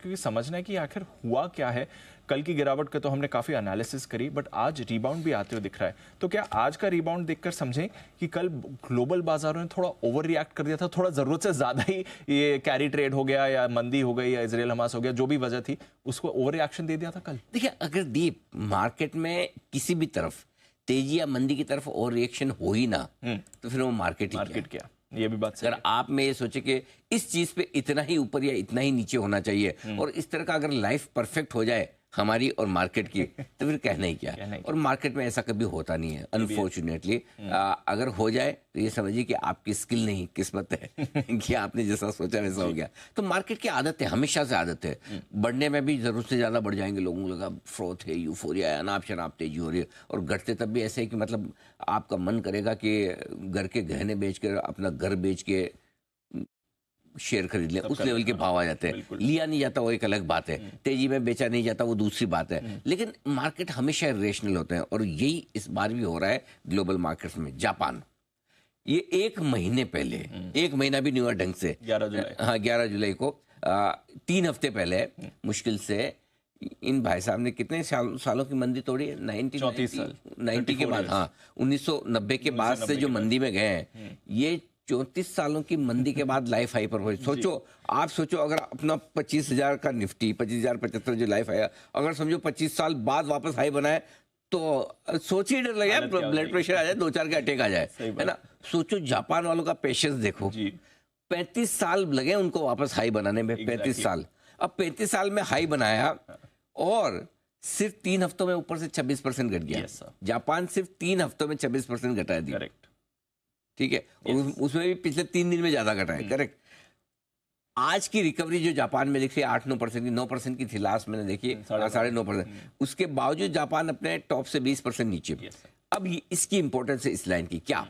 क्योंकि समझना है कि आखिर हुआ क्या है। कल की गिरावट का तो हमने काफ़ी एनालिसिस करी, बट आज रिबाउंड भी आते हुए दिख रहा है। तो क्या आज का रिबाउंड देखकर समझें कि कल ग्लोबल बाजारों ने थोड़ा ओवर रिएक्ट कर दिया था, थोड़ा ज़रूरत से ज़्यादा ही ये कैरी ट्रेड हो गया या मंदी हो गई या इजराइल हमास हो गया, जो भी वजह थी उसको ओवर रिएक्शन दे दिया था कल? देखिए, अगर दीप मार्केट में किसी भी तरफ तेजी या मंदी की तरफ और रिएक्शन हो ही ना, तो फिर वो मार्केट क्या, ये भी बात सही अगर आप में ये सोचे कि इस चीज पे इतना ही ऊपर या इतना ही नीचे होना चाहिए और इस तरह का अगर लाइफ परफेक्ट हो जाए हमारी और मार्केट की, तो फिर कहना ही क्या है। और मार्केट में ऐसा कभी होता नहीं है अनफॉर्चुनेटली। अगर हो जाए तो ये समझिए कि आपकी स्किल नहीं, किस्मत है कि आपने जैसा सोचा वैसा हो गया। तो मार्केट की आदत है, हमेशा से आदत है, बढ़ने में भी जरूरत से ज्यादा बढ़ जाएंगे, लोगों को लगा फ्रोथ है, यूफोरिया है, अनाप शनाप तेजी हो रही है, और घटते तब भी ऐसे है कि मतलब आपका मन करेगा कि घर के गहने बेच कर, अपना घर बेच के शेयर खरीद लें, उस लेवल के भाव आ जाते हैं। लिया नहीं जाता वो एक अलग बात है, तेजी में बेचा नहीं जाता वो दूसरी बात है, लेकिन मार्केट हमेशा इरेशनल होते हैं और यही इस बार भी हो रहा है ग्लोबल मार्केट्स में। जापान ये एक महीने पहले, एक महीना भी नहीं हुआ ढंग से, 11 जुलाई, हाँ 11 जुलाई को 3 हफ्ते पहले मुश्किल से इन भाई साहब ने कितने सालों की मंदी तोड़ी है? 90 के बाद, हाँ 1990 के बाद से जो मंदी में गए हैं, ये 34 सालों की मंदी के बाद लाइफ हाई पर हुई। सोचो, आप सोचो अगर अपना 25,000 का निफ्टी 25,075 जो लाइफ हाई, अगर समझो 25 साल बाद वापस हाई बनाए तो सोच ही डर लगे, ब्लड प्रेशर आ जाए, 2-4 के अटैक आ जाए, है ना। सोचो जापान वालों का पेशेंस देखो, 35 साल लगे उनको वापस हाई बनाने में, 35 साल। अब 35 साल में हाई बनाया और सिर्फ 3 हफ्तों में ऊपर से 26% घट गया। जापान सिर्फ 3 हफ्तों में 26% घटा दिया, ठीक है, उसमें भी पिछले 3 दिन में ज्यादा घटा है, करेक्ट। आज की रिकवरी जो जापान में दिख रही है 8-9% की, 9% की थी लास्ट मैंने देखी, 9.5%। उसके बावजूद जापान अपने टॉप से 20% नीचे। अब इसकी इंपॉर्टेंस है इस लाइन की क्या,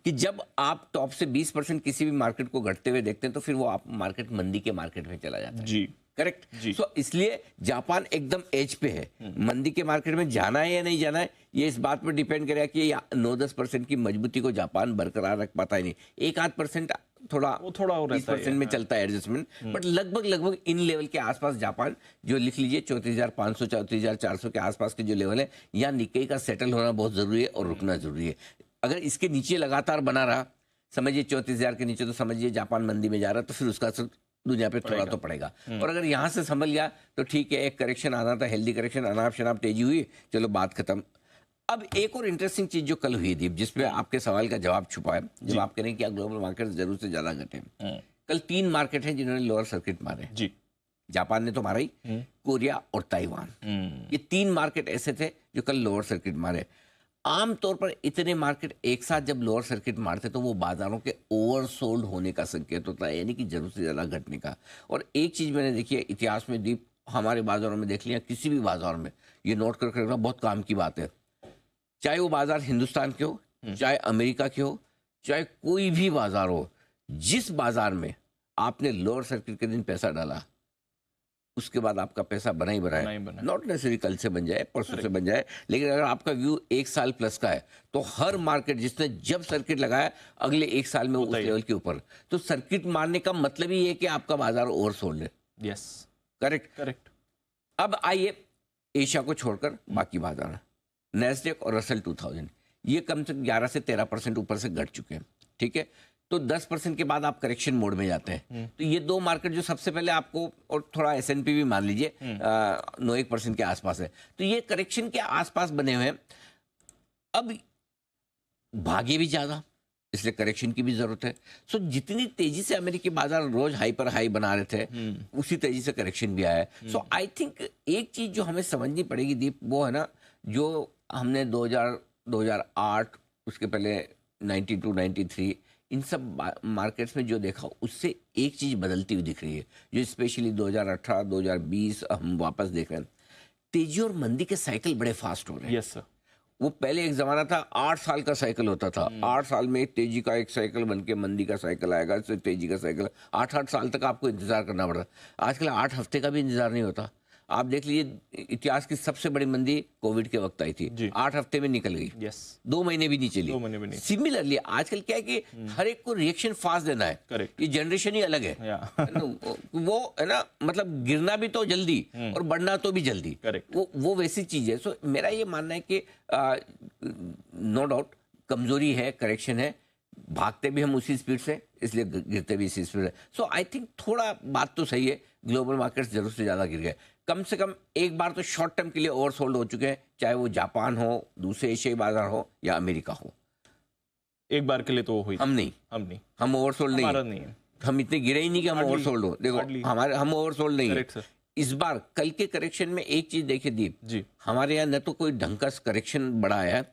कि जब आप टॉप से 20% किसी भी मार्केट को घटते हुए देखते हैं तो फिर वो आप मार्केट मंदी के मार्केट में चला जाता है जी, करेक्ट। सो इसलिए जापान एकदम एज पे है, मंदी के मार्केट में जाना है या नहीं जाना है, ये इस बात पर डिपेंड करेगा कि 9-10% की मजबूती को जापान बरकरार रख पाता ही नहीं। 1-8% थोड़ा 20% में चलता है एडजस्टमेंट, बट लगभग इन लेवल के आसपास जापान, जो लिख लीजिए 34,500 34,400 के आसपास के जो लेवल है, यहाँ निक्केई का सेटल होना बहुत जरूरी है और रुकना जरूरी है। अगर इसके नीचे लगातार बना रहा, समझिए 34,000 के नीचे, तो समझिए जापान मंदी में जा रहा, तो फिर उसका असर दुनिया पे थोड़ा तो पड़ेगा। और अगर यहाँ से संभल गया तो ठीक है, एक करेक्शन आना था, हेल्दी करेक्शन, अनाप शनाप तेजी हुई, चलो बात खत्म। अब एक और इंटरेस्टिंग चीज जो कल हुई दीप, जिसपे आपके सवाल का जवाब छुपा है, जब आप कह रहे हैं कि ग्लोबल मार्केट जरूर से ज्यादा घटे, कल 3 मार्केट हैं जिन्होंने लोअर सर्किट मारे जी। जापान ने तो मारा ही, कोरिया और ताइवान, ये 3 मार्केट ऐसे थे जो कल लोअर सर्किट मारे। आमतौर पर इतने मार्केट एक साथ जब लोअर सर्किट मारते तो वो बाजारों के ओवरसोल्ड होने का संकेत होता है, यानी कि जरूरत से ज्यादा घटने का। और एक चीज मैंने देखी है इतिहास में दीप, हमारे बाजारों में देख लिया, किसी भी बाजार में, ये नोट करके रखना बहुत काम की बात है, चाहे वो बाजार हिंदुस्तान के हो, चाहे अमेरिका के हो, चाहे कोई भी बाजार हो, जिस बाजार में आपने लोअर सर्किट के दिन पैसा डाला, उसके बाद आपका पैसा बना ही बना है। नॉट नेसेसरी कल से बन जाए, परसों से बन जाए, लेकिन अगर आपका व्यू 1 साल प्लस का है, तो हर मार्केट जिसने जब सर्किट लगाया, अगले 1 साल में उस लेवल के ऊपर, तो सर्किट मारने का मतलब ही है कि आपका बाजार ओवरसोल्ड है। Yes, correct. अब आइए एशिया को छोड़कर बाकी बाजार, नैस्डैक और रसल 2000, ये कम से कम 11 से 13% ऊपर से घट चुके हैं, ठीक है। तो 10% के बाद आप करेक्शन मोड में जाते हैं। तो ये 2 मार्केट जो सबसे पहले आपको, और थोड़ा S&P भी मान लीजिए 9-1% के आसपास है, तो ये करेक्शन के आसपास बने हुए हैं। अब भागे भी ज्यादा, इसलिए करेक्शन की भी जरूरत है। सो जितनी तेजी से अमेरिकी बाजार रोज हाई पर हाई बना रहे थे, उसी तेजी से करेक्शन भी आया है। सो आई थिंक एक चीज जो हमें समझनी पड़ेगी दीप, वो है ना, जो हमने 2008, उसके पहले 92, 93, इन सब मार्केट्स में जो देखा, उससे एक चीज बदलती हुई दिख रही है, जो स्पेशली 2018, 2020 हम वापस देख रहे हैं, तेजी और मंदी के साइकिल बड़े फास्ट हो रहे हैं। Yes sir. वो पहले एक जमाना था 8 साल का साइकिल होता था, 8 साल में तेजी का एक साइकिल बन के मंदी का साइकिल आएगा, फिर तेजी का साइकिल, 8-8 साल तक आपको इंतजार करना पड़ता। आजकल 8 हफ्ते का भी इंतजार नहीं होता, आप देख लीजिए इतिहास की सबसे बड़ी मंदी कोविड के वक्त आई थी, जी। 8 हफ्ते में निकल गई, यस 2 महीने भी नहीं चली। 2 महीने भी नहीं। सिमिलरली आजकल क्या है कि हर एक को रिएक्शन फास्ट देना है, Correct. ये जनरेशन ही अलग है। या है ना, वो है ना, मतलब गिरना भी तो जल्दी और बढ़ना तो भी जल्दी, Correct. वो वैसी चीज है। सो मेरा ये मानना है कि नो डाउट कमजोरी है, करेक्शन है, भागते भी हम उसी स्पीड से, इसलिए गिरते भी इसी स्पीड से। सो आई थिंक थोड़ा बात तो सही है, ग्लोबल मार्केट्स जरूर से ज्यादा गिर गए। कम से कम एक बार तो शॉर्ट टर्म के लिए ओवरसोल्ड हो चुके हैं, चाहे वो जापान हो, दूसरे एशियाई बाजार हो या अमेरिका हो। एक बार के लिए तो हुई, हम नहीं, हम ओवरसोल्ड नहीं हमारा है। नहीं है। हम इतने गिरे ही नहीं कि हम Hardly. ओवरसोल्ड हो। देखो Hardly. हमारे, हम ओवरसोल्ड नहीं Correct, है sir. इस बार। कल के करेक्शन में एक चीज देखिए दीप जी हमारे यहाँ न तो कोई ढंग का करेक्शन बड़ा है,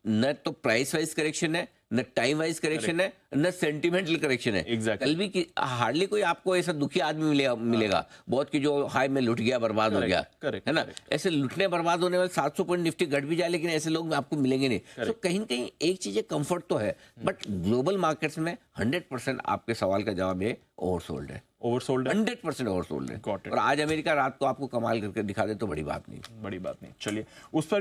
न तो प्राइस वाइज करेक्शन है, न टाइम वाइज करेक्शन है, न सेंटिमेंटल करेक्शन है। Exactly. कल भी हार्डली कोई आपको ऐसा दुखी आदमी मिलेगा बहुत कि जो हाई में लुट गया, बर्बाद हो गया, correct, है ना। ऐसे लुटने बर्बाद होने वाले 700 पॉइंट निफ्टी घट भी जाए, लेकिन ऐसे लोग आपको मिलेंगे नहीं। तो कहीं न कहीं एक चीज है, कंफर्ट तो है, बट ग्लोबल मार्केट्स में 100% आपके सवाल का जवाब है, ओवरसोल्ड है, ओवरसोल्ड है, 100% ओवरसोल्ड है। Got it. और आज अमेरिका रात को आपको कमाल करके दिखा दे तो बड़ी बात नहीं। बड़ी बात नहीं। चलिए उस पर